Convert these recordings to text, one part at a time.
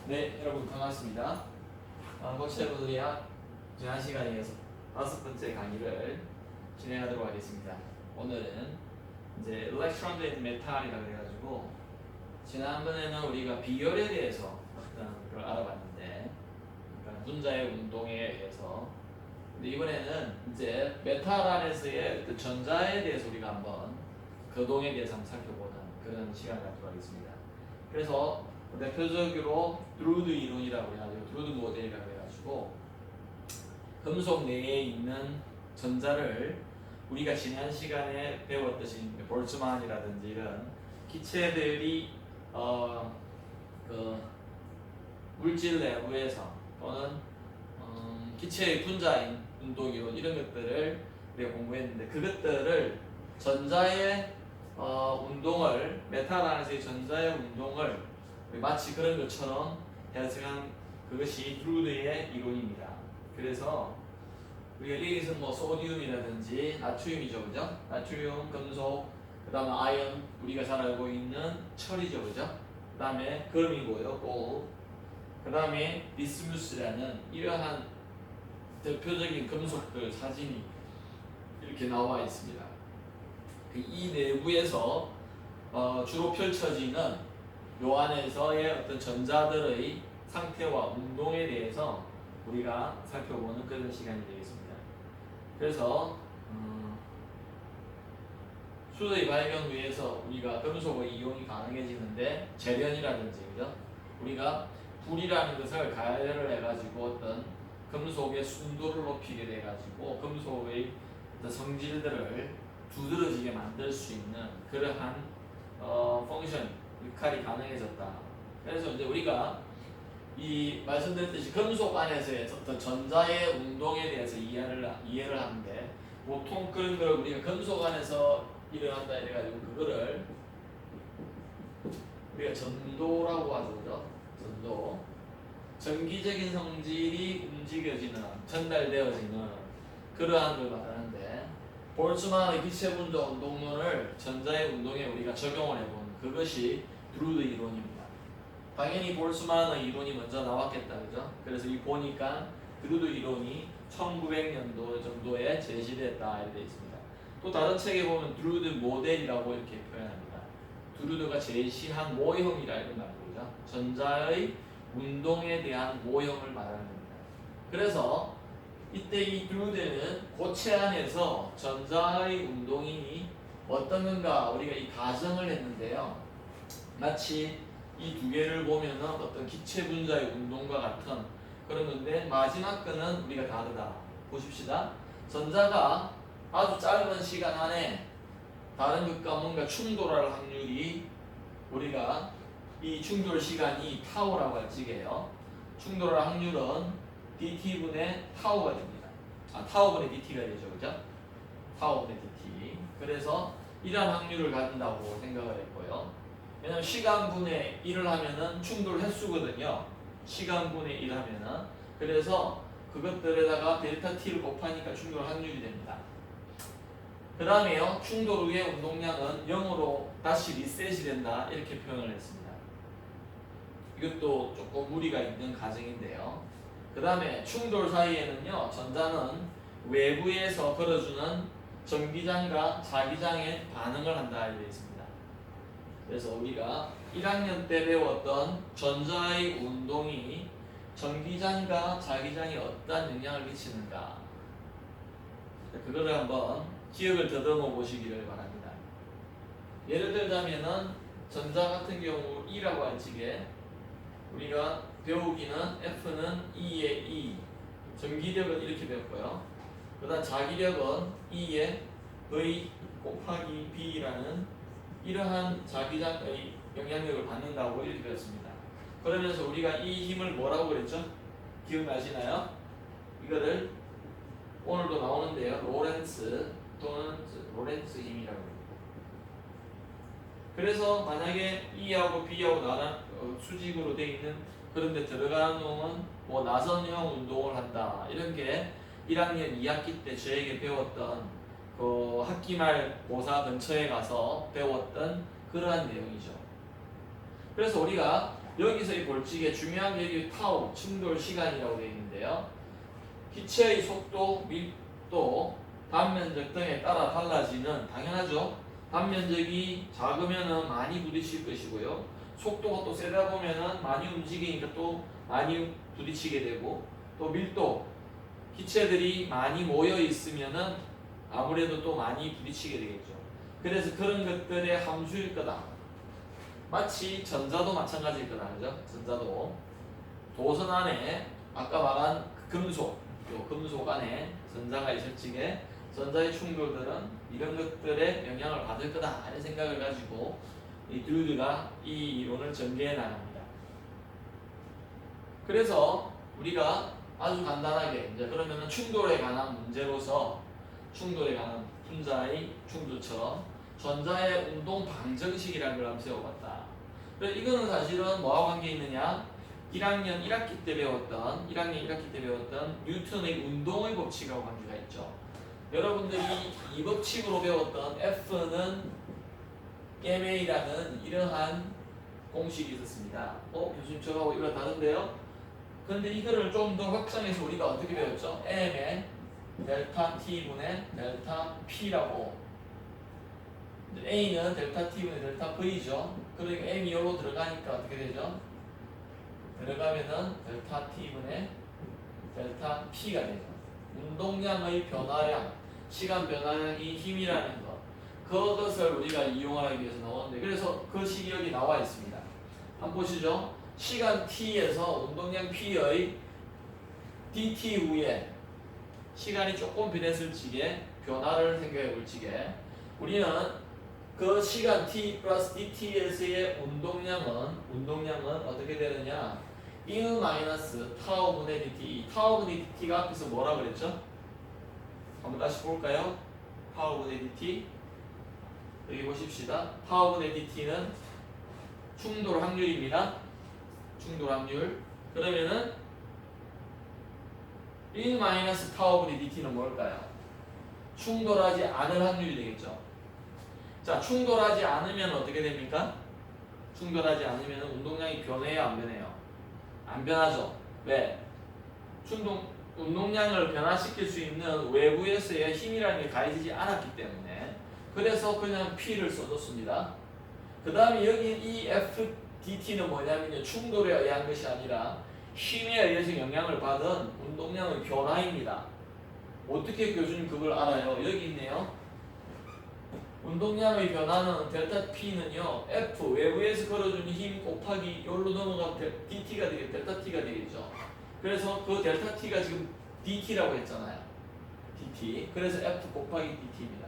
네, 여러분 반갑습니다. 고체부들이야 지난 시간에 이어서 5번째 강의를 진행하도록 하겠습니다. 오늘은 이제 electron and metal이라고 해가지고 지난번에는 우리가 비열에 대해서 어떤 걸 알아봤는데, 그러니까 분자의 운동에 의해서. 근데 이번에는 이제 메탈 안에서의 그 전자에 대해서 우리가 한번 거동에 대해서 한번 살펴보는 그런 시간을 갖도록 하겠습니다. 그래서 대표적으로 드루드 이론이라고 해가지고 드루드 모델이라고 해가지고 금속 내에 있는 전자를 우리가 지난 시간에 배웠듯이 볼츠만이라든지 이런 기체들이 그 물질 내부에서 또는 기체의 분자 운동 이론 이런 것들을 우리가 공부했는데, 그것들을 전자의 운동을, 메탈 안에서의 전자의 운동을 마치 그런 것처럼 해석한 그것이 드루드의 이론입니다. 그래서 우리가 여기서 뭐 소디움이라든지 나트륨이죠, 그죠? 나트륨, 금속, 그 다음에 아연, 우리가 잘 알고 있는 철이죠, 그죠? 그 다음에 금이고요, 골. 그 다음에 비스무스라는 이러한 대표적인 금속들 사진이 이렇게 나와 있습니다. 이 내부에서 주로 펼쳐지는 요 안에서의 어떤 전자들의 상태와 운동에 대해서 우리가 살펴보는 그런 시간이 되겠습니다. 그래서 수소의 발견 위해서 우리가 금속의 이용이 가능해지는데, 재련이라든지, 그죠? 우리가 불이라는 것을 가열을 해가지고 어떤 금속의 순도를 높이게 돼가지고 금속의 어떤 성질들을 두드러지게 만들 수 있는 그러한 펑션, 역할이 가능해졌다. 그래서 이제 우리가 이 말씀드렸듯이 금속 안에서의 어떤 전자의 운동에 대해서 이해를 하는데, 보통 그런 걸 우리가 금속 안에서 일어난다 이래가지고 그거를 우리가 전도라고 하죠, 그죠? 전도. 전기적인 성질이 움직여지는, 전달되어지는 그러한 걸 말하는데, 볼츠만의 기체 분자 운동론을 전자의 운동에 우리가 적용을 해본 그것이 드루드 이론입니다. 당연히 볼츠만의 이론이 먼저 나왔겠다, 그죠? 그래서 이 보니까 드루드 이론이 1900년도 정도에 제시됐다 이렇게 되어 있습니다. 또 다른 책에 보면 드루드 모델이라고 이렇게 표현합니다. 드루드가 제시한 모형이라 이런 말이죠. 전자의 운동에 대한 모형을 말하는 겁니다. 그래서 이때 이 드루드는 고체 안에서 전자의 운동이 어떤 건가 우리가 이 가정을 했는데요. 마치 이 두 개를 보면은 어떤 기체 분자의 운동과 같은 그런 건데, 마지막 거는 우리가 다르다. 보십시다. 전자가 아주 짧은 시간 안에 다른 것과 뭔가 충돌할 확률이, 우리가 이 충돌 시간이 타우라고 할 적이에요. 충돌할 확률은 dt분의 타우가 됩니다. 타우분의 dt가 되죠, 그죠? 타우분의 dt. 그래서 이러한 확률을 갖는다고 생각을 했고요. 왜냐면 시간분의 1을 하면은 충돌 횟수거든요. 시간분의 1 하면은. 그래서 그것들에다가 델타 t를 곱하니까 충돌 확률이 됩니다. 그 다음에요, 충돌 후의 운동량은 0으로 다시 리셋이 된다 이렇게 표현을 했습니다. 이것도 조금 무리가 있는 가정인데요. 그 다음에 충돌 사이에는요, 전자는 외부에서 걸어주는 전기장과 자기장에 반응을 한다 이렇게 있습니다. 그래서 우리가 1학년 때 배웠던 전자의 운동이 전기장과 자기장에 어떤 영향을 미치는가, 그거를 한번 기억을 더듬어 보시기를 바랍니다. 예를 들자면은 전자 같은 경우 E라고 할 적에 우리가 배우기는 F는 E의 E, 전기력은 이렇게 배웠고요. 그 다음 자기력은 E의 V 곱하기 B라는 이러한 자기장의 영향력을 받는다고 이렇게 배웠습니다. 그러면서 우리가 이 힘을 뭐라고 그랬죠? 기억나시나요? 이거를 오늘도 나오는데요, 로렌츠 또는 로렌츠 힘이라고 합니다. 그래서 만약에 E하고 B하고 수직으로 되어 있는 그런 데 들어가는 놈은 뭐 나선형 운동을 한다, 이런 게 1학년 2학기 때 저에게 배웠던 그 학기말 고사 근처에 가서 배웠던 그러한 내용이죠. 그래서 우리가 여기서 이 볼칙의 중요한 게 여기 타우, 충돌 시간이라고 되어 있는데요. 기체의 속도, 밀도, 단면적 등에 따라 달라지는, 당연하죠. 단면적이 작으면은 많이 부딪힐 것이고요. 속도가 또 세다 보면은 많이 움직이니까 또 많이 부딪히게 되고, 또 밀도, 기체들이 많이 모여 있으면은 아무래도 또 많이 부딪히게 되겠죠. 그래서 그런 것들의 함수일 거다. 마치 전자도 마찬가지일 거다. 그죠? 전자도 도선 안에 아까 말한 금속, 요 금속 안에 전자가 있을 적에 전자의 충돌들은 이런 것들의 영향을 받을 거다 하는 생각을 가지고 이 듀드가 이 이론을 전개해 나갑니다. 그래서 우리가 아주 간단하게 이제 그러면은 충돌에 관한 문제로서 충돌에 관한 분자의 충돌처럼 전자의 운동 방정식이라는 걸 한번 세워봤다. 그래서 이거는 사실은 뭐하고 관계 있느냐? 1학년 1학기 때 배웠던 뉴턴의 운동의 법칙하고 관계가 있죠. 여러분들이 이 법칙으로 배웠던 F는 MA라는 이러한 공식이 있었습니다. 교수님 저하고 이거 다른데요? 그런데 이거를 좀 더 확장해서 우리가 어떻게 배웠죠? M의 델타 T분의 델타 P라고. A는 델타 T분의 델타 V죠. 그러니까 M이 여기로 들어가니까 어떻게 되죠? 들어가면은 델타 T분의 델타 P가 되죠. 운동량의 변화량, 시간 변화량이 힘이라는 것. 그것을 우리가 이용하기 위해서 나오는데, 그래서 그 식이 여기 나와 있습니다. 한번 보시죠. 시간 t에서 운동량 p의 dt 후에 시간이 조금 변했을 적에 변화를 생각해 볼 적에 우리는 그 시간 t 플러스 dt에서의 운동량은 어떻게 되느냐? 1 마이너스 타우분의 dt. 타우분의 dt가 앞에서 뭐라 그랬죠? 한번 다시 볼까요? 타우분의 dt. 여기 보십시다. 타우분의 dt는 충돌 확률입니다. 충돌 확률. 그러면은 1 마이너스 타우분의 dt는 뭘까요? 충돌하지 않을 확률이 되겠죠. 자, 충돌하지 않으면 어떻게 됩니까? 충돌하지 않으면 운동량이 변해요, 안 변해요? 안 변하죠. 왜? 운동량을 변화시킬 수 있는 외부에서의 힘이라는 게 가해지지 않았기 때문에, 그래서 그냥 P를 써줬습니다. 그 다음에 여기 이 FDT는 뭐냐면요, 충돌에 의한 것이 아니라 힘에 의해서 영향을 받은 운동량의 변화입니다. 어떻게 교수님 그걸 알아요? 여기 있네요. 운동량의 변화는 델타 P는요, F 외부에서 걸어주는 힘 곱하기 여기로 넘어가면 DT가 되겠죠. 델타 T가 되겠죠. 그래서 그 델타 T가 지금 DT라고 했잖아요. DT. 그래서 F 곱하기 DT입니다.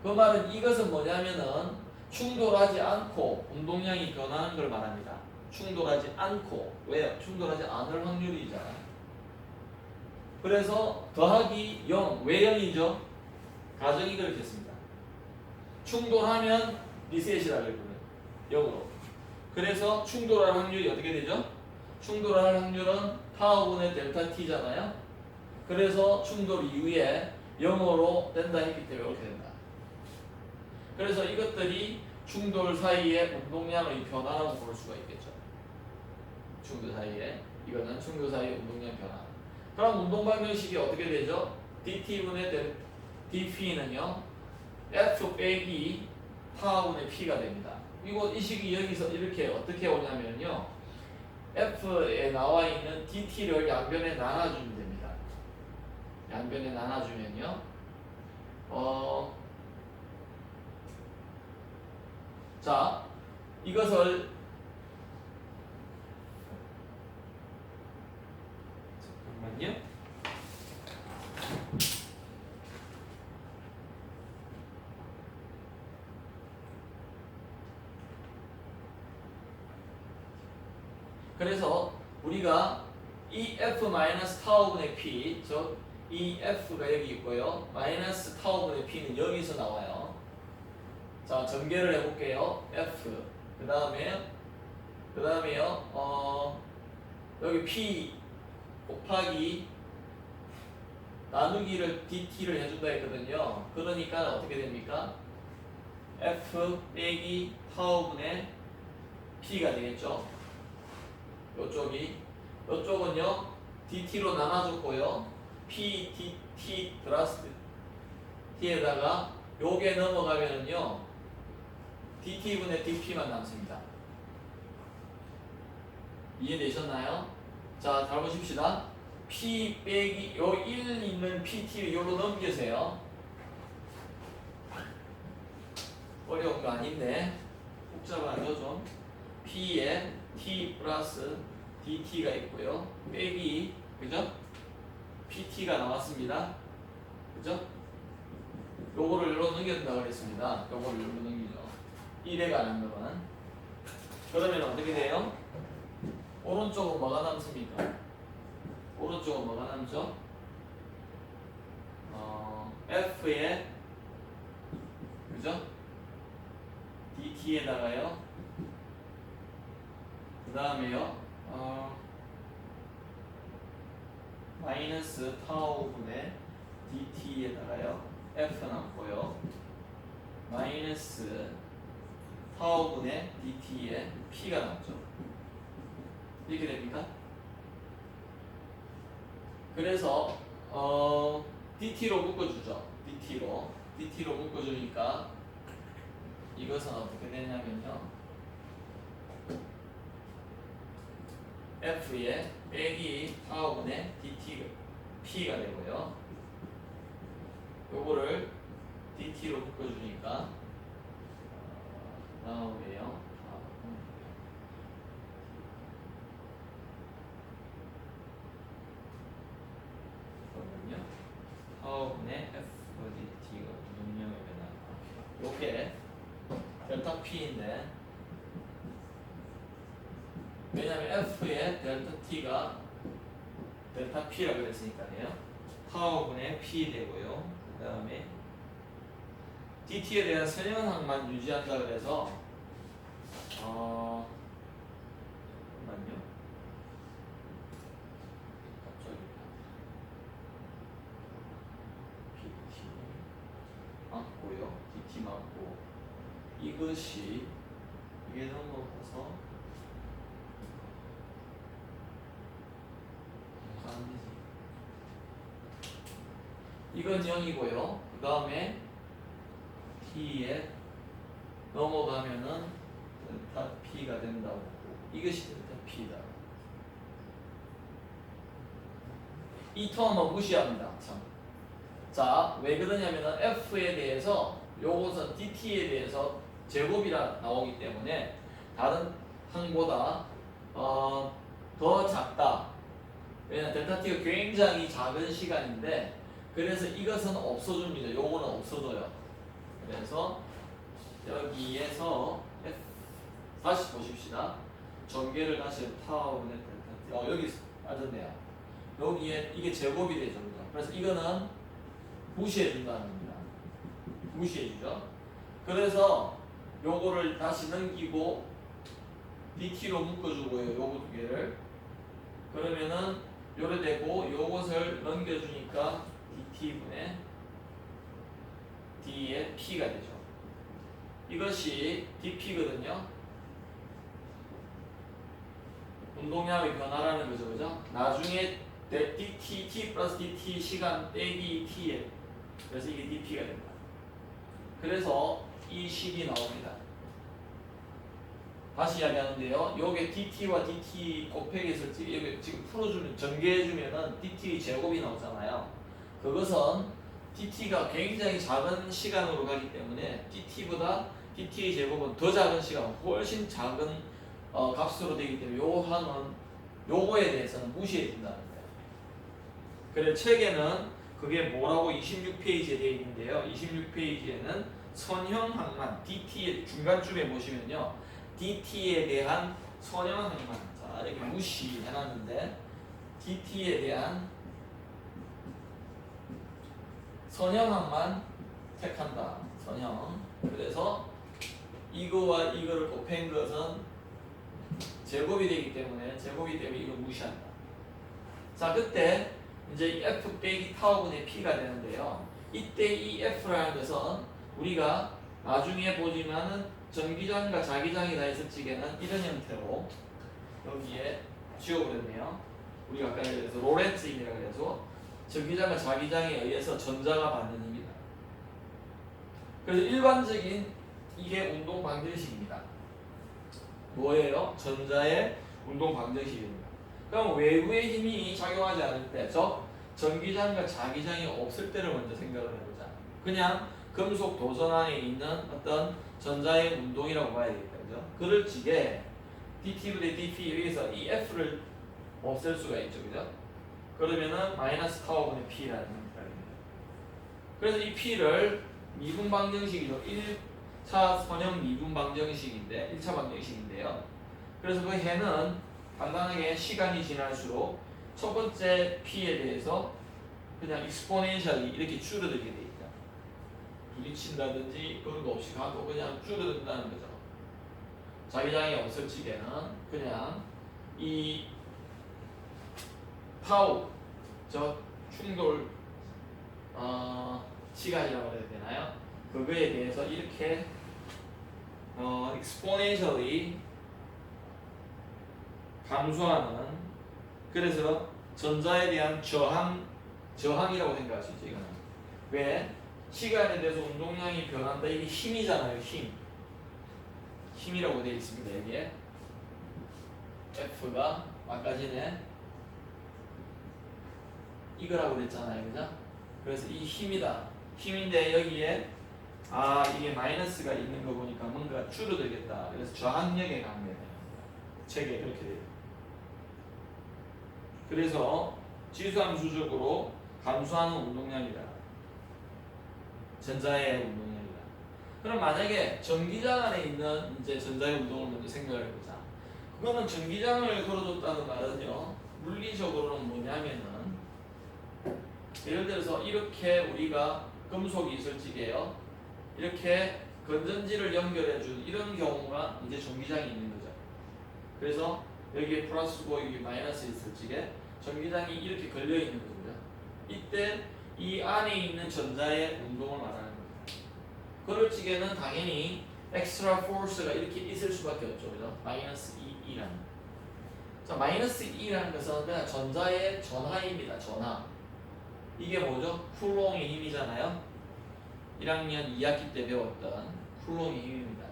그 말은 이것은 뭐냐면은 충돌하지 않고 운동량이 변하는 걸 말합니다. 충돌하지 않고. 왜요? 충돌하지 않을 확률이잖아요. 그래서 더하기 0. 왜 0이죠? 가정이 그렇게 했습니다. 충돌하면 리셋이라고 했거든요. 0으로. 그래서 충돌할 확률이 어떻게 되죠? 충돌할 확률은 타워분의 델타 T잖아요. 그래서 충돌 이후에 0으로 된다 했기 때문에 이렇게 된다. 그래서 이것들이 충돌 사이의 운동량의 변화라고 볼 수가 있겠죠. 충돌 사이에. 이거는 충돌 사이의 운동량 변화. 그럼 운동 방정식이 어떻게 되죠? dt분의 dp는요, F 빼기 타분의 P가 됩니다. 이 식이 여기서 이렇게 어떻게 오냐면요, F에 나와 있는 dt를 양변에 나눠주면 됩니다. 양변에 나눠주면요, 자, 이것을 잠깐만요. 그래서 우리가 이 F 마이너스 타워분의 P, 즉 이 F가 여기 있고요, 마이너스 타워분의 P는 여기서 나와요. 자, 전개를 해볼게요. F 그 다음에요 여기 P 곱하기 나누기를 dt를 해준다 했거든요. 그러니까 어떻게 됩니까? F 빼기 타워분의 P가 되겠죠. 요쪽은요 dt로 나눠줬고요. p dt 플러스 t에다가 요게 넘어가면은요 dt분의 dp만 남습니다. 이해되셨나요? 자, 잘 보십시다. p 빼기 요 1 있는 pt를 요로 넘기세요. 어려운 거 아닌데 복잡하죠 좀. p에 t 플러스 dt가 있고요. 빼기 그죠? pt가 나왔습니다. 그죠? 요거를 요로 넘겨준다고 그랬습니다. 요거를 요로 넘기죠. 1에 관한 거는. 그러면 어떻게 돼요? 오른쪽은 뭐가 남습니까? 오른쪽은 뭐가 남죠? F에 그죠? DT에다가요. 그 다음에요. 마이너스 타우분의 DT에다가요. F 남고요. 마이너스 타우분의 DT에 P가 남죠. 이렇게 됩니까? 그래서 DT로 묶어주죠. DT로 묶어주니까 이것은 어떻게 되냐면요. F에 빼기 타우분의 DT P가 되고요. 요거를 DT로 묶어주니까 나오네요. 타우분의 FDT가 능력을 변화합니다. 요게 델타 P인데 왜냐면 F의 델타 T가 델타 P라고 그랬으니까요. 타우분의 P 되고요. 그 다음에 DT에 대한 선형항만 유지한다 그래서 잠깐만요. 맞고요. DT 맞고 이것이 이게 넘어가서 이건 0이고요. 그 다음에 T에 넘어가면은 델타 P가 된다고. 이것이 델타 P다. 이 텀은 무시합니다. 참. 자, 왜 그러냐면은 F에 대해서 요것은 DT에 대해서 제곱이라 나오기 때문에 다른 항보다 더 작다. 왜냐면 델타 T가 굉장히 작은 시간인데 그래서 이것은 없어줍니다. 요거는 없어져요. 그래서 여기에서 F 다시 보십시다. 전개를 다시 타워분의 델타 T. 여기 맞았네요. 여기에 이게 제곱이 되죠. 그래서 이거는 무시해 준다는 겁니다. 무시해 주죠. 그래서 요거를 다시 넘기고 DT로 묶어주고요. 요거 두 개를. 그러면은 요래 되고 요것을 넘겨주니까 DT분의 D의 P가 되죠. 이것이 DP거든요. 운동량의 변화라는 거죠. 그죠? 나중에 DT, T 플러스 DT 시간 빼기 T에 그래서 이게 DP가 됩니다. 그래서 이 식이 나옵니다. 다시 이야기하는데요. 요게 DT와 DT 곱하기 했을 때 여기 지금 풀어주면 전개해주면은 DT 제곱이 나오잖아요. 그것은 DT가 굉장히 작은 시간으로 가기 때문에 DT보다 DT의 제곱은 더 작은 시간, 훨씬 작은 값으로 되기 때문에 요 항은 요거에 대해서는 무시해 준다는 거예요. 그래 책에는 그게 뭐라고 26페이지에 되어 있는데요. 26페이지에는 선형항만 DT의 중간쯤에 보시면요. DT에 대한 선형항만 자 이렇게 무시해놨는데 DT에 대한 선형항만 택한다. 선형. 그래서 이거와 이거를 곱한 것은 제곱이 되기 때문에 이걸 무시한다. 자 그때 이제 이 F 빼기 타워분의 P가 되는데요. 이때 이 F라는 것은 우리가 나중에 보지만은 전기장과 자기장이 다 있을 적에는 이런 형태로 여기에 지워버렸네요. 우리가 아까 그래서 로렌츠 힘이라 그래서 전기장과 자기장에 의해서 전자가 받는 힘이다. 그래서 일반적인 이게 운동 방정식입니다. 뭐예요? 전자의 운동 방정식입니다. 그럼 외부의 힘이 작용하지 않을 때, 즉 전기장과 자기장이 없을 때를 먼저 생각을 해보자. 그냥 금속 도선 안에 있는 어떤 전자의 운동이라고 봐야겠다. 그죠? 그럴 적에 dT분의 dP 여기서 이 F를 없앨 수가 있죠. 그죠? 그러면은 마이너스 타워분의 P라는 겁니다. 그래서 이 P를 미분 방정식이죠. 1차 선형 미분 방정식인데 1차 방정식인데요. 그래서 그 해는 간단하게 시간이 지날수록 첫 번째 P에 대해서 그냥 익스포넨셜이 이렇게 줄어들게 돼 있다. 부딪힌다든지 그런 거 없이 가도 그냥 줄어든다는 거죠. 자기장이 없을 적에는 그냥 이 타우 저 충돌 시간이라고 해야 되나요? 그거에 대해서 이렇게 exponentially 감소하는, 그래서 전자에 대한 저항이라고 생각하시죠. 이거는 왜 시간에 대해서 운동량이 변한다. 이게 힘이잖아요. 힘이라고 되어 있습니다. 여기에 F가 아까 전에 이거라고 그랬잖아요. 그죠? 그래서 이 힘이다. 힘인데 여기에 이게 마이너스가 있는 거 보니까 뭔가 줄어들겠다. 그래서 저항력에 관계돼요. 책에 그렇게 돼요. 그래서 지수함수적으로 감소하는 운동량이다. 전자의 운동량이다. 그럼 만약에 전기장 안에 있는 이제 전자의 운동을 먼저 생각을 해보자. 그거는 전기장을 걸어줬다는 말은요, 물리적으로는 뭐냐면은 예를 들어서 이렇게 우리가 금속이 있을 적에요, 이렇게 건전지를 연결해준 이런 경우가 이제 전기장이 있는 거죠. 그래서 여기에 플러스고 여기 마이너스 있을 적에 전기장이 이렇게 걸려 있는 거죠. 이때 이 안에 있는 전자의 운동을 말하는 거죠. 그럴 적에는 당연히 엑스트라 포스가 이렇게 있을 수밖에 없죠. 그죠? 마이너스 2라는. 자, 마이너스 2라는 것은 그냥 전자의 전하입니다. 전하. 이게 뭐죠? 쿨롱의 힘이잖아요. 1학년 2학기 때 배웠던 쿨롱의 힘입니다.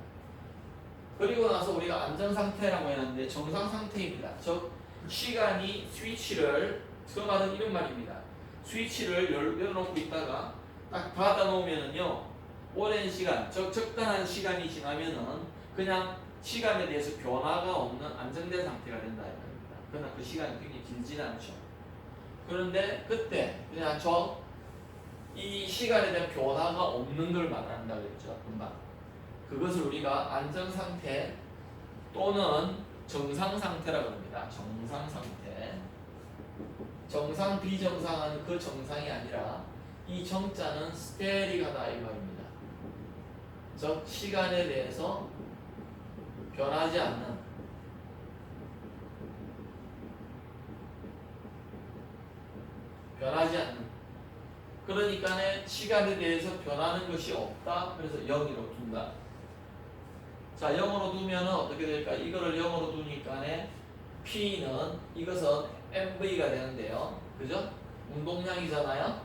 그리고 나서 우리가 안정상태라고 했는데 정상상태입니다. 즉 시간이 스위치를, 그 말은 이런 말입니다. 스위치를 열어놓고 있다가 딱 닫아놓으면은요, 오랜 시간, 즉 적당한 시간이 지나면은 그냥 시간에 대해서 변화가 없는 안정된 상태가 된다 이 말입니다. 그러나 그 시간이 굉장히 길지는 않죠. 그런데 그때 그냥 이 시간에 대한 변화가 없는 걸 말한다 그랬죠. 금방. 그것을 우리가 안정상태 또는 정상상태라고 합니다. 정상상태. 정상, 비정상은 그 정상이 아니라 이 정자는 스테릭하다 이 말입니다. 즉 시간에 대해서 변하지 않는, 그러니까 시간에 대해서 변하는 것이 없다. 그래서 0으로 둔다. 자, 0으로 두면 어떻게 될까? 이거를 0으로 두니까 P는 이것은 MV가 되는데요. 그죠? 운동량이잖아요.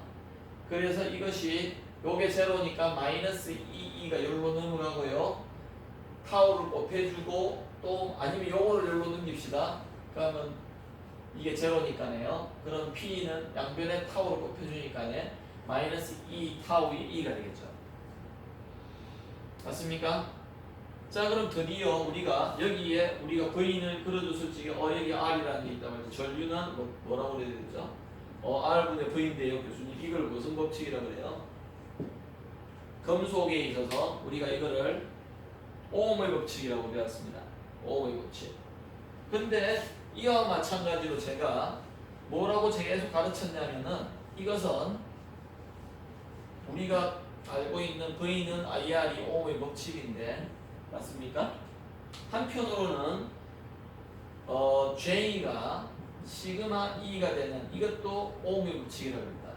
그래서 이것이 요게 제로니까 마이너스 2가 여기로 넘어가고요. 타우를 곱해주고 또 아니면 요거를 여기로 넘깁시다. 그러면 이게 제로니까네요. 그럼 P는 양변에 타우를 곱해주니까 마이너스 2 타우의 2가 되겠죠. 맞습니까? 자, 그럼 드디어 우리가 여기에 우리가 V를 그려줬을 적에 여기 R이라는 게 있다고 해서 전류는 뭐라고 그래야 되죠? R분의 V인데요. 교수님 이걸 무슨 법칙이라고 그래요? 금속에 있어서 우리가 이거를 오음의 법칙이라고 배웠습니다. 오음의 법칙. 근데 이와 마찬가지로 제가 뭐라고 계속 가르쳤냐면은 이것은 우리가 알고 있는 V는 IR이 오음의 법칙인데 맞습니까? 한편으로는 J가 시그마 E가 되는 이것도 오음의 법칙이라고 합니다.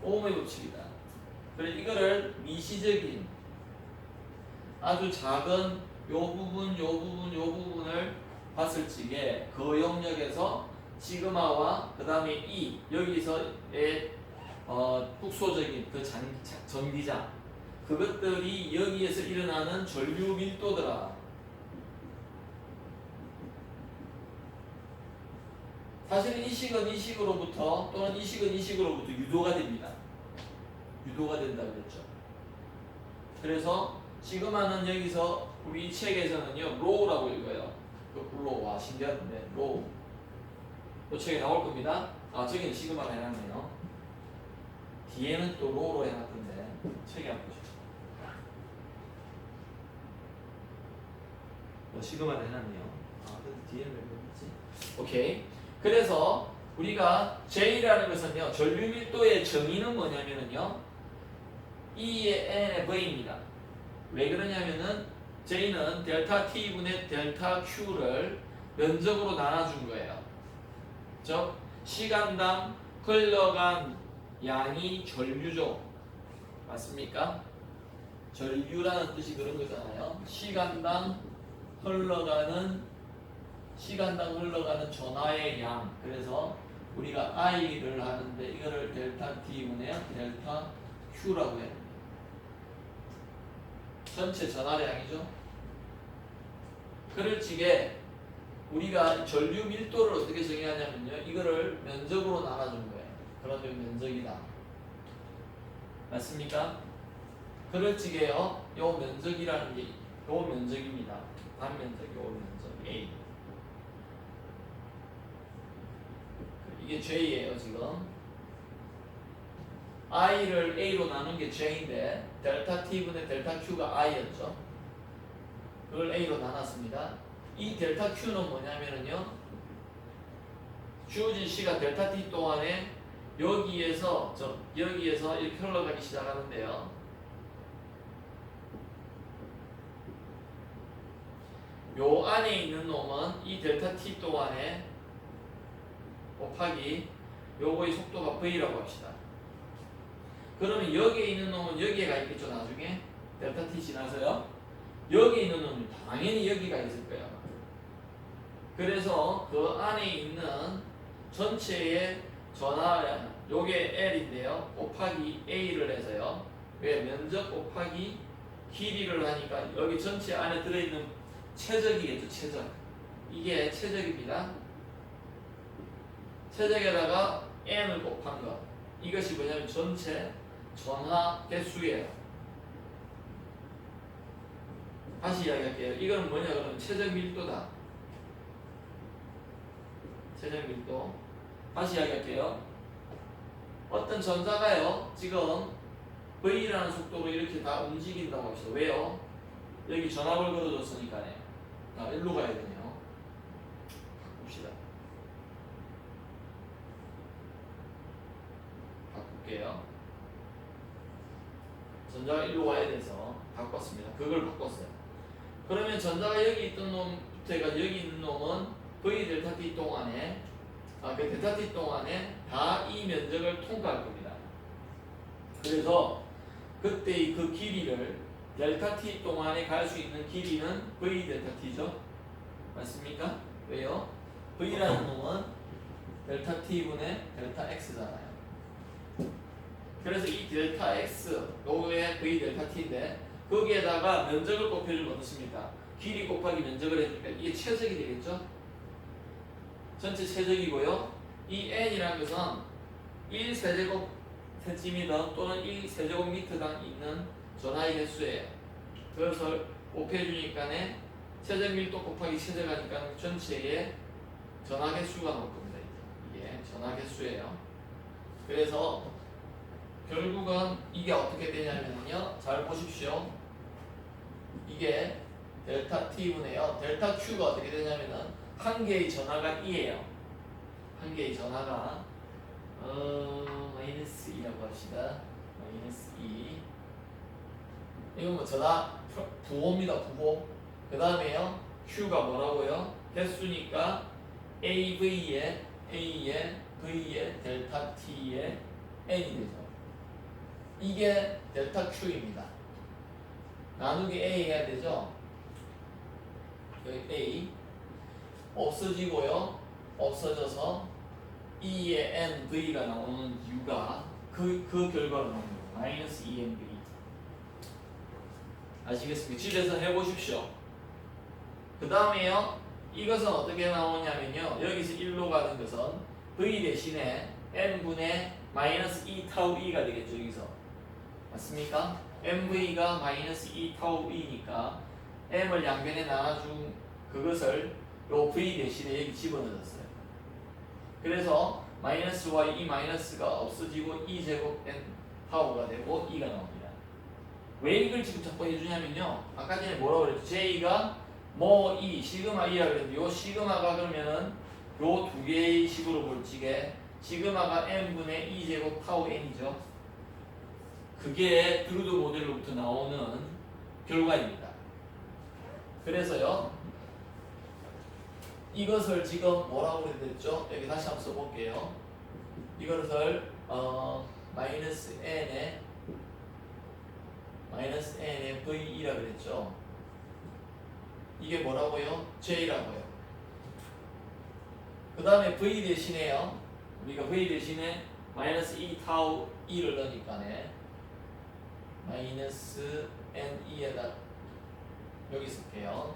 오음의 법칙이다. 그래서 이거를 미시적인 아주 작은 요 부분을 봤을 적에 그 영역에서 시그마와 그 다음에 E 여기서의 국소적인 그 전기장 그것들이 여기에서 일어나는 전류 밀도더라. 사실은 이 식은 이 식으로부터 또는 이 식은 이 식으로부터 유도가 됩니다. 유도가 된다고 그랬죠. 그래서 시그마는 여기서 우리 이 책에서는요 로우라고 읽어요. 거꾸로 와 신기한데 로우. 이 책에 나올 겁니다. 아 저기는 시그마가 해놨네요. 뒤에는 또 로우로 해놨던데 책에 한번 보시죠. 시그마를 해놨네요. 아 근데 뒤에는 왜 그러지? 오케이. 그래서 우리가 J라는 것은요 전류 밀도의 정의는 뭐냐면은요 E의 N의 V입니다. 왜 그러냐면은 J는 델타 T분의 델타 Q를 면적으로 나눠준 거예요. 즉 시간당 흘러간 양이 전류죠. 맞습니까? 전류라는 뜻이 그런 거잖아요. 시간당 흘러가는 전하의 양. 그래서 우리가 I를 하는데 이거를 델타 T분의 델타 Q라고 해요. 전체 전하량이죠. 그럴 적에 우리가 전류 밀도를 어떻게 정의하냐면요. 이거를 면적으로 나눠준 거예요. 그런데 면적이다. 맞습니까? 그럴 적에요. 요 면적이라는 게 요 면적입니다. 반면적 요 면적 A. 이게 J예요 지금. I를 A로 나눈 게 J인데 델타 T분의 델타 Q가 I였죠. 그걸 A로 나눴습니다. 이 델타 Q는 뭐냐면은요 주어진 시간 델타 T 동안에 여기에서 이렇게 흘러가기 시작하는데요. 요 안에 있는 놈은 이 델타 T 동안에 곱하기 요거의 속도가 V라고 합시다. 그러면 여기에 있는 놈은 여기에 가 있겠죠 나중에 델타 T 지나서요. 여기에 있는 놈은 당연히 여기가 있을 거예요. 그래서 그 안에 있는 전체의 전하량 요게 L인데요 곱하기 A를 해서요. 왜 면적 곱하기 길이를 하니까 여기 전체 안에 들어있는 최적이겠죠. 최적. 이게 최적입니다. 최적에다가 N을 곱한 것. 이것이 뭐냐면 전체 전하 개수예요. 다시 이야기할게요. 이건 뭐냐 그러면 최적 밀도다. 최적 밀도. 다시 이야기할게요. 어떤 전자가요 지금 V라는 속도로 이렇게 다 움직인다고 합시다. 왜요? 여기 전압을 걸어줬으니까요. 일로 가야 되네요. 봅시다. 바꿀게요. 전자가 일로 와야 돼서 바꿨습니다. 그걸 바꿨어요. 그러면 전자가 여기 있던 놈부터 해가지고 여기 있는 놈은 V 델타 T 동안에 그 델타 T 동안에 다 이 면적을 통과할 겁니다. 그래서 그때의 그 길이를 델타 T 동안에 갈 수 있는 길이는 V 델타 T죠. 맞습니까? 왜요? V라는 놈은 델타 T분의 델타 X잖아요. 그래서 이 델타 X 요게 V 델타 T인데 거기에다가 면적을 곱해주면 어떻습니까? 길이 곱하기 면적을 해주니까 이게 최적이 되겠죠? 전체 최적이고요. 이 N이라는 것은 1세제곱 센티미터 또는 1세제곱미터당 있는 전하의 개수예요. 그것을 곱해주니까 최적 밀도 곱하기 최적하니까 전체의 전하 개수가 나올 겁니다. 이게 전하 개수예요. 그래서 결국은 이게 어떻게 되냐면요. 잘 보십시오. 이게 델타 T분의요. 델타 Q가 어떻게 되냐면은 한 개의 전하가 2예요. 한 개의 전하가 마이너스 2라고 합시다. 마이너스 2. 이건 뭐 전하 부호입니다. 부호. 그 다음에요. Q가 뭐라고요? 개수니까 AV에 V에 델타 T에 N이 되죠. 이게 델타 Q입니다. 나누기 A 해야 되죠. 여기 A 없어지고요. 없어져서 E의 NV가 나오는 이유가 그 결과로 나오는 거예요. 마이너스 ENV. 아시겠습니까? 집에서 해보십시오. 그 다음에요. 이것은 어떻게 나오냐면요. 여기서 1로 가는 것은 V 대신에 N분의 마이너스 2 타우 E가 되겠죠. 여기서. 맞습니까? MV가 마이너스 2 타우 E니까 M을 양변에 나눠준 그것을 요 V 대신에 여기 집어넣었어요. 그래서 마이너스와 이 마이너스가 없어지고 E 제곱 N 타우가 되고 E가 나옵니다. 왜 이걸 지금 자꾸 해주냐면요. 아까 전에 뭐라고 그랬죠? J가 뭐 E, 시그마 E라고 그랬는데 요 시그마가 그러면은 요 두 개의 식으로 볼 적에 시그마가 N분의 E 제곱 타우 N이죠. 그게 드루드 모델로부터 나오는 결과입니다. 그래서요. 이것을 지금 뭐라고 그랬죠? 여기 다시 한번 써볼게요. 이것을 마이너스 n의 V라고 그랬죠. 이게 뭐라고요? J라고요. 그 다음에 V 대신에요. 우리가 V 대신에 마이너스 2 타우 E를 넣으니까네. 마이너스 NE에다 여기 쓸게요.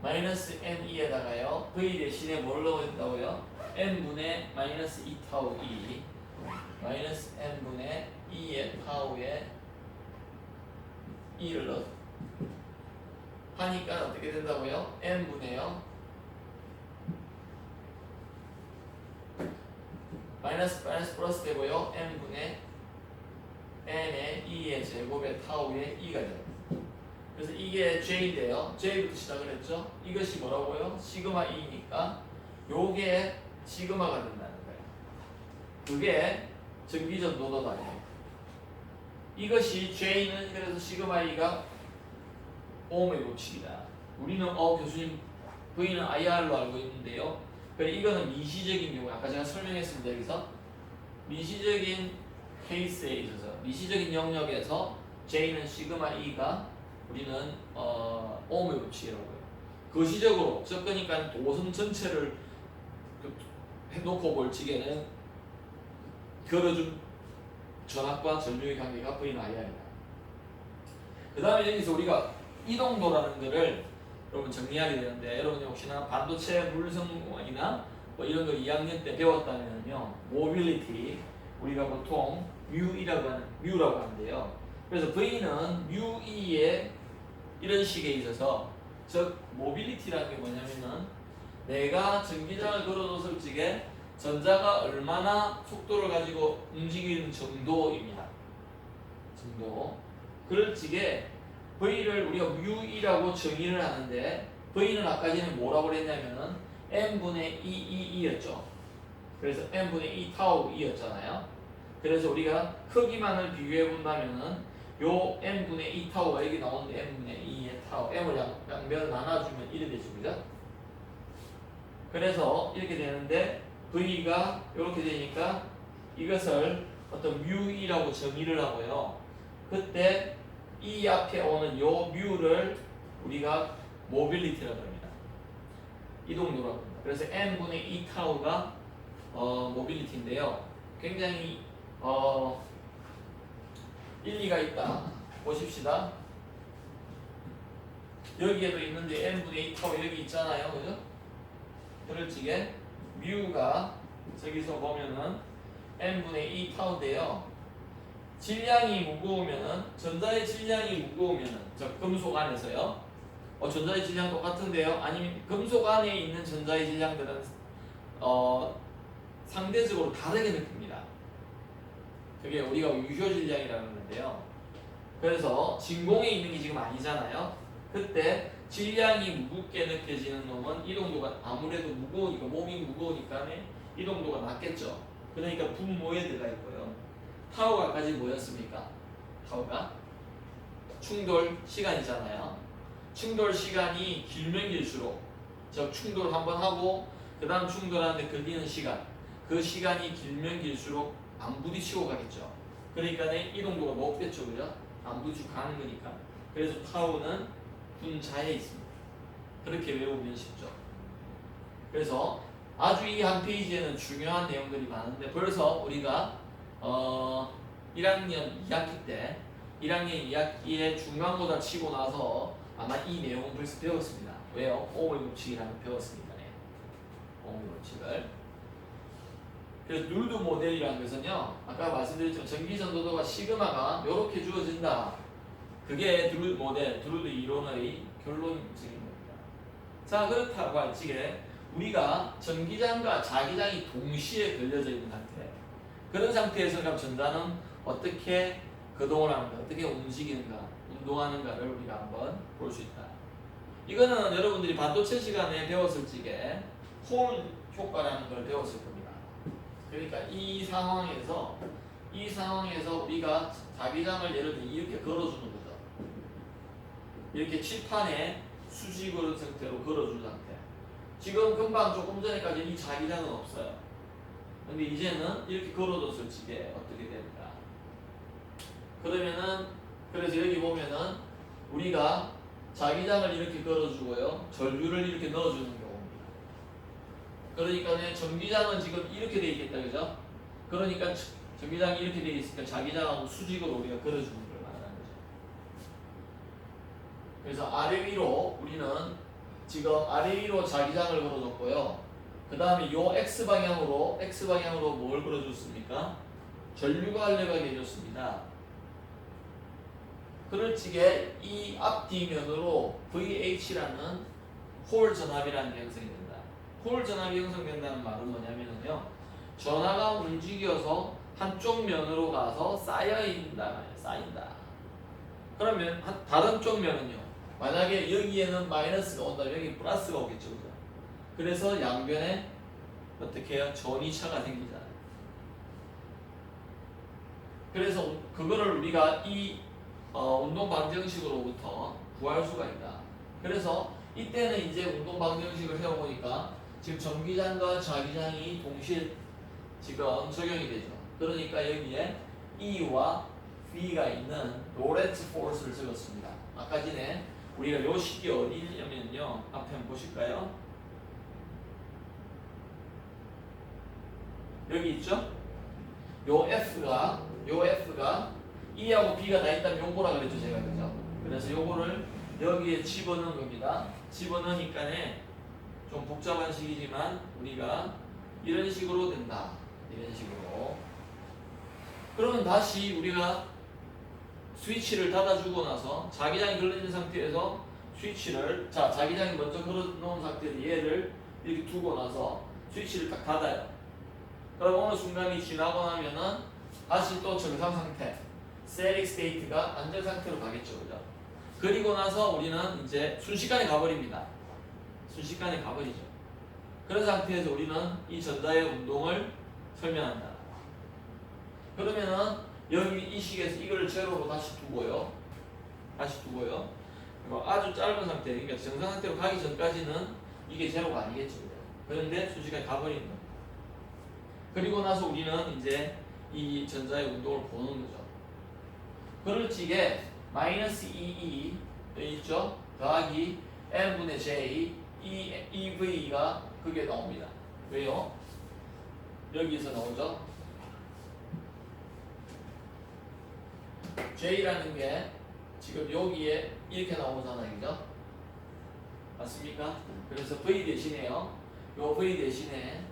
마이너스 NE에다가요. V 대신에 뭘 넣어야 된다고요? N분의 마이너스 2 타우 E 마이너스 N분의 2의 타우에 E를 넣어 하니까 어떻게 된다고요? N분의요 마이너스 플러스 되고요. N분의 N의 2의 제곱의 타우의 2가 돼요. 그래서 이게 J인데요. J부터 시작을 했죠. 이것이 뭐라고요? 시그마 E니까 요게 시그마가 된다는 거예요. 그게 전기전도도다예요. 이것이 J는 그래서 시그마 E가 오음의 법칙이다. 우리는 교수님 V는 IR로 알고 있는데요. 그래 이거는 미시적인 경우 아까 제가 설명했습니다. 여기서 미시적인 케이스에 있어서 미시적인 영역에서 J는 시그마 E가 우리는 오음의 법칙이라고요. 거시적으로 즉 그러니까 도성 전체를 해놓고 볼 적에는 걸어준 전압과 전류의 관계가 V는 IR이다. 그 다음에 여기서 우리가 이동도라는 것을 여러분 정리하게 되는데 여러분이 혹시나 반도체 물성이나 뭐 이런 걸 2학년 때 배웠다면요 모빌리티 우리가 보통 뮤라고 하는데요. 그래서 V는 뮤E의 이런 식에 있어서 즉 모빌리티라는 게 뭐냐면은 내가 전기장을 걸어뒀을 적에 전자가 얼마나 속도를 가지고 움직이는 정도입니다. 정도. 그럴 적에 V를 우리가 뮤이라고 정의를 하는데 V는 아까 전에 뭐라고 그랬냐면은 N분의 2였죠. 그래서 N분의 2 타우 2였잖아요. 그래서 우리가 크기만을 비교해 본다면은 요 N분의 2 타우가 여기 나오는데 N분의 2의 타우 M을 양변을 나눠주면 이래 되죠. 그죠? 그래서 이렇게 되는데 V가 이렇게 되니까 이것을 어떤 뮤이라고 정의를 하고요. 그때 이 앞에 오는 요 뮤를 우리가 모빌리티라고 합니다. 이동도라고 합니다. 그래서 N분의 2 타우가 모빌리티인데요. 굉장히 일리가 있다. 보십시다. 여기에도 있는데 N분의 2 타우 여기 있잖아요. 그죠? 그럴 적에 뮤가 저기서 보면은 N분의 2 타우인데요. 질량이 무거우면은 전자의 질량이 무거우면은 저 금속 안에서요. 전자의 질량 똑같은데요. 아니면 금속 안에 있는 전자의 질량들은 상대적으로 다르게 느낍니다. 그게 우리가 유효 질량이라고 하는데요. 그래서 진공에 있는 게 지금 아니잖아요. 그때 질량이 무겁게 느껴지는 놈은 이동도가 아무래도 무거우니까 몸이 무거우니까 이동도가 낮겠죠. 그러니까 분모에 들어가 있고요. 타우가 아까 지금 뭐였습니까? 타우가 충돌 시간이잖아요. 충돌 시간이 길면 길수록 즉 충돌 한번 하고 그 다음 충돌하는데 걸리는 시간 그 시간이 길면 길수록 안 부딪히고 가겠죠. 그러니까 이동도가 높겠죠. 그죠? 안 부딪히고 가는 거니까. 그래서 타우는 분자에 있습니다. 그렇게 외우면 쉽죠. 그래서 아주 이 한 페이지에는 중요한 내용들이 많은데 벌써 우리가 1학년 2학기 때 1학년 2학기에 중간고사 치고 나서 아마 이 내용은 벌써 배웠습니다. 왜요? 오물 법칙이라는 걸 배웠으니까. 오물 법칙을. 그래서 룰드 모델이라는 것은요, 아까 말씀드렸지만 전기전도도가 시그마가 이렇게 주어진다. 그게 드루드 모델, 드루드 이론의 결론적인 겁니다. 자, 그렇다고 할 적에 우리가 전기장과 자기장이 동시에 걸려져 있는 상태. 그런 상태에서 그럼 전자는 어떻게 거동을 하는가, 어떻게 움직이는가, 운동하는가를 우리가 한번 볼 수 있다. 이거는 여러분들이 반도체 시간에 배웠을 적에 홀 효과라는 걸 배웠을 겁니다. 그러니까 이 상황에서 우리가 자기장을 예를 들어 이렇게 걸어주는 거죠. 이렇게 칠판에 수직으로 상태로 걸어준 상태. 지금 금방 조금 전에까지 이 자기장은 없어요. 근데 이제는 이렇게 걸어뒀을 적에 어떻게 됩니까? 그러면은 그래서 여기 보면은 우리가 자기장을 이렇게 걸어주고요, 전류를 이렇게 넣어주는 경우입니다. 그러니까 전기장은 지금 이렇게 돼 있겠다, 그죠? 그러니까 전기장이 이렇게 돼 있으니까 자기장하고 수직으로 우리가 걸어주는 걸 말하는 거죠. 그래서 아래 위로 우리는 지금 아래 위로 자기장을 걸어줬고요. 그 다음에 요 x 방향으로 뭘 걸어줬습니까? 전류가 흘러가게 해줬습니다. 그럴 적에 이 앞뒤면으로 VH라는 홀 전압이라는 게 형성이 된다. 홀 전압이 형성된다는 말은 뭐냐면요, 전하가 움직여서 한쪽 면으로 가서 쌓인다. 그러면 다른 쪽 면은요, 만약에 여기에는 마이너스가 온다면 여기 플러스가 오겠죠, 그죠? 그래서 양변에 어떻게 해요? 전이차가 생기잖아요. 그래서 그거를 우리가 이 운동 방지 형식으로부터 구할 수가 있다. 그래서 이때는 이제 운동 방지 형식을 세워보니까 지금 전기장과 자기장이 동시에 지금 적용이 되죠. 그러니까 여기에 E와 V가 있는 로렌츠 포스를 적었습니다. 아까 전에 우리가 요 식이 어디 있냐면요, 앞에 한번 보실까요? 여기 있죠? 요 F가 E하고 B가 다 있다면 요거라 그랬죠, 제가. 그죠? 그래서 요거를 여기에 집어넣은 겁니다. 집어넣으니까는 좀 복잡한 식이지만 우리가 이런 식으로 된다. 이런 식으로. 그러면 다시 우리가 스위치를 닫아주고 나서 자기장이 걸려있는 상태에서 스위치를, 자기장이 먼저 걸어놓은 상태에서 얘를 이렇게 두고 나서 스위치를 딱 닫아요. 그럼 어느 순간이 지나고 나면은 다시 또 정상 상태, 스테릭 스테이트가 안전 상태로 가겠죠, 그죠? 그리고 나서 우리는 이제 순식간에 가버립니다. 순식간에 가버리죠. 그런 상태에서 우리는 이 전자의 운동을 설명한다. 그러면은 여기 이 식에서 이걸 제로로 다시 두고요. 그리고 아주 짧은 상태, 그러니까 정상 상태로 가기 전까지는 이게 제로가 아니겠죠, 그죠? 그런데 순식간에 가버리는 겁니다. 그리고 나서 우리는 이제 이 전자의 운동을 보는 거죠. 그럴 적에 마이너스 2E 있죠? 더하기 n분의 j EV가 그게 나옵니다. 왜요? 여기서 나오죠? J라는 게 지금 여기에 이렇게 나오잖아요, 그죠? 맞습니까? 그래서 V 대신에요, 요 V 대신에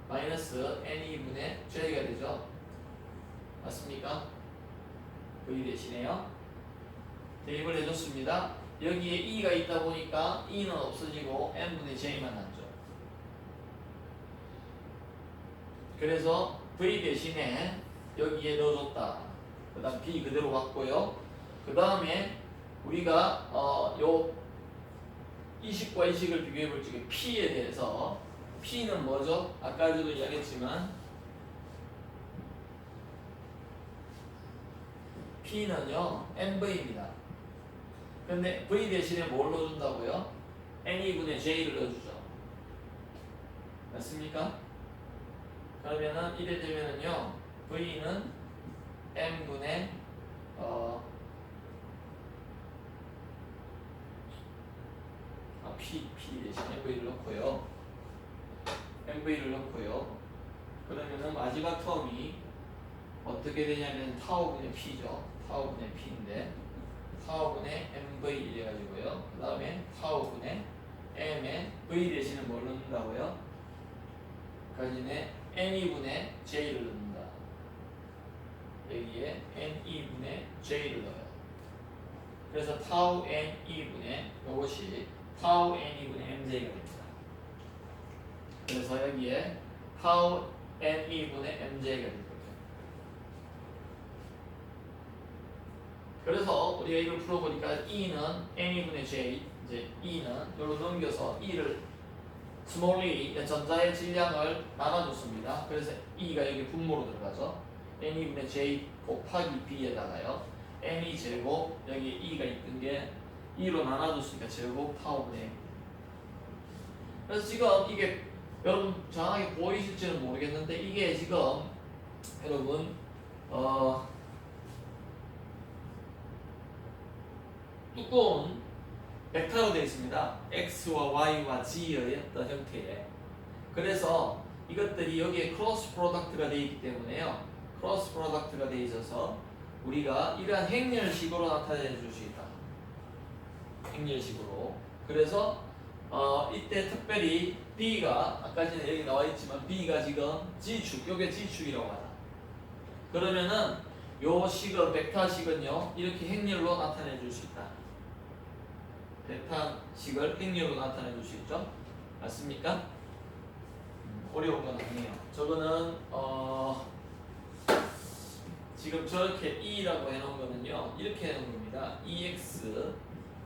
마이너스 N2분의 J가 되죠? 맞습니까? V 대신에요. 대입을 해줬습니다. 여기에 E가 있다 보니까 E는 없어지고 N분의 J만 남죠. 그래서 V 대신에 여기에 넣어줬다. 그 다음 B 그대로 갔고요. 그 다음에 우리가 요 이식과 이식을 비교해 볼 적에 P에 대해서, P는 뭐죠? 아까도 이야기했지만 P는요 NV입니다. 근데 V 대신에 뭘 넣어준다고요? N2분의 J를 넣어주죠. 맞습니까? 그러면은 이래 되면은요 V는 N분의 P 대신 MV를 넣고요. MV를 넣고요. 그러면은 마지막 텀이 어떻게 되냐면 타오분의 P죠. 타오분의 P인데 타오분의 MV 이래가지고요. 그 다음에 타오분의 M에 V 대신에 뭘 넣는다고요? 가진에 N2분의 J를 넣는다. 여기에 N2분의 J를 넣어요. 그래서 타우 N2분의 이것이 타우 N2분의 MJ가 됩니다. 그래서 여기에 타우 N2분의 MJ가 될 거죠. 그래서 우리가 이걸 풀어보니까 E는 N2분의 J, 이제 E는 여기로 넘겨서 E를 스몰 e, 전자의 질량을 나눠줬습니다. 그래서 E가 여기 분모로 들어가죠. N2분의 J 곱하기 B에다가요. N이 제곱, 여기 E가 있던 게 E로 나눠줬으니까 제곱 타오분의 M. 그래서 지금 이게 여러분 정확하게 보이실지는 모르겠는데 이게 지금 여러분 두꺼운 벡터로 되어 있습니다. X와 Y와 Z의 어떤 형태에. 그래서 이것들이 여기에 크로스 프로덕트가 되어 있기 때문에요. 크로스 프로덕트가 되어 있어서 우리가 이러한 행렬식으로 나타내 줄 수 있다. 행렬식으로. 그래서 이때 특별히 B가 아까 전에 여기 나와 있지만 B가 지금 G축, 요게 G축이라고 하자. 그러면은 요 식은 벡터식은요 이렇게 행렬로 나타내 줄 수 있다. 벡터식을 행렬로 나타내 줄 수 있죠. 맞습니까? 어려운 건 아니에요. 저거는 지금 저렇게 E라고 해놓은 거는요 이렇게 해놓은 겁니다. EX,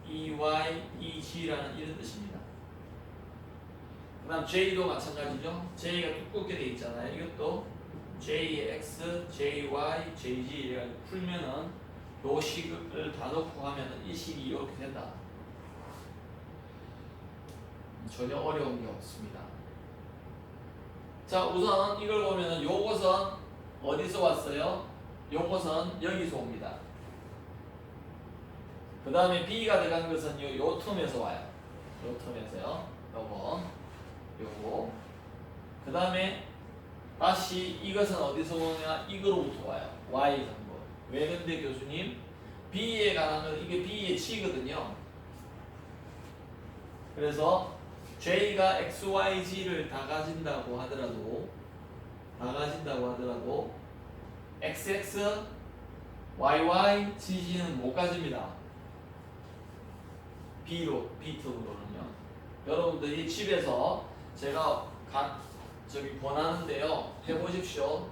EY, EG라는 이런 뜻입니다. 그 다음 J도 마찬가지죠. J가 두껍게 돼 있잖아요. 이것도 JX, JY, JG 이래가지고 풀면은 요 식을 다 넣고 하면은 이 식이 이렇게 된다. 전혀 어려운 게 없습니다. 자, 우선 이걸 보면은 요것은 어디서 왔어요? 요것은 여기서 옵니다. 그 다음에 B가 들어간 것은 요 틈에서 와요. 요 틈에서요. 요거. 그 다음에 다시 이것은 어디서 오냐? 이거로부터 와요. Y에서 온 거. 왜 근데 교수님? B에 관한 건 이게 B의 G거든요. 그래서 J가 X, Y, G를 다 가진다고 하더라도 XX, YY, GG는 못 가집니다. B 틈으로는요. 여러분들이 집에서 제가 권하는데요. 해보십시오.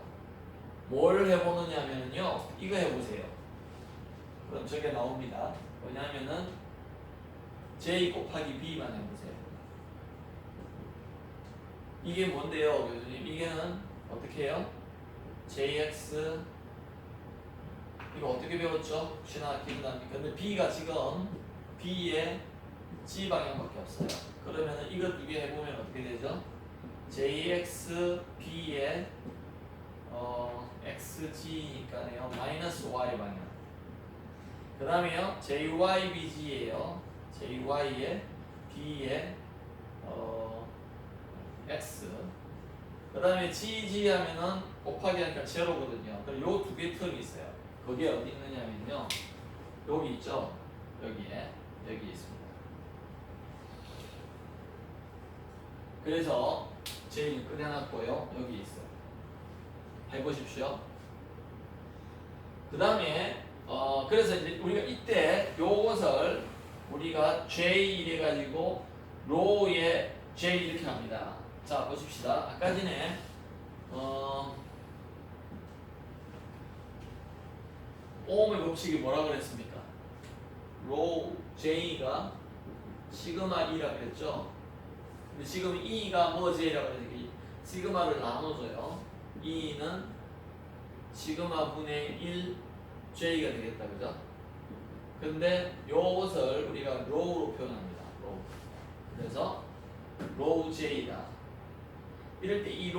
뭘 해보느냐면요. 이거 해보세요. 그럼 저게 나옵니다. 뭐냐면은 J 곱하기 B만 해보세요. 이게 뭔데요, 교수님? 이게는 어떻게 해요? JX 이거 어떻게 배웠죠? 혹시나 기억납니까? 근데 B가 지금 B의 G 방향밖에 없어요. 그러면 이거 두 개 해보면 어떻게 되죠? JX B의 XG니까요 마이너스 Y 방향. 그 다음에요 JYBG예요. JY의 B의 X. 그 다음에 GG 하면은 곱하기 하니까 제로거든요. 그럼 요 두 개 틈이 있어요. 거기에 어디 있느냐면요. 여기 있죠? 여기 있습니다. 그래서 J는 꺼내놨고요. 여기 있어요. 해보십시오. 그 다음에 그래서 이제 우리가 이때 요것을 우리가 J 이래가지고 로우에 J 이렇게 합니다. 자 보십시다. 아까 전에 오음의 법칙이 뭐라 그랬습니까? 로우 J가 시그마 E라 그랬죠? 근데 지금 E가 뭐 J라고 그랬는데 시그마를 나눠줘요. E는 시그마 분의 1 J가 되겠다. 그죠? 근데 요것을 우리가 로우로 표현합니다. 로우. 그래서 로우 J다. 이럴 때 이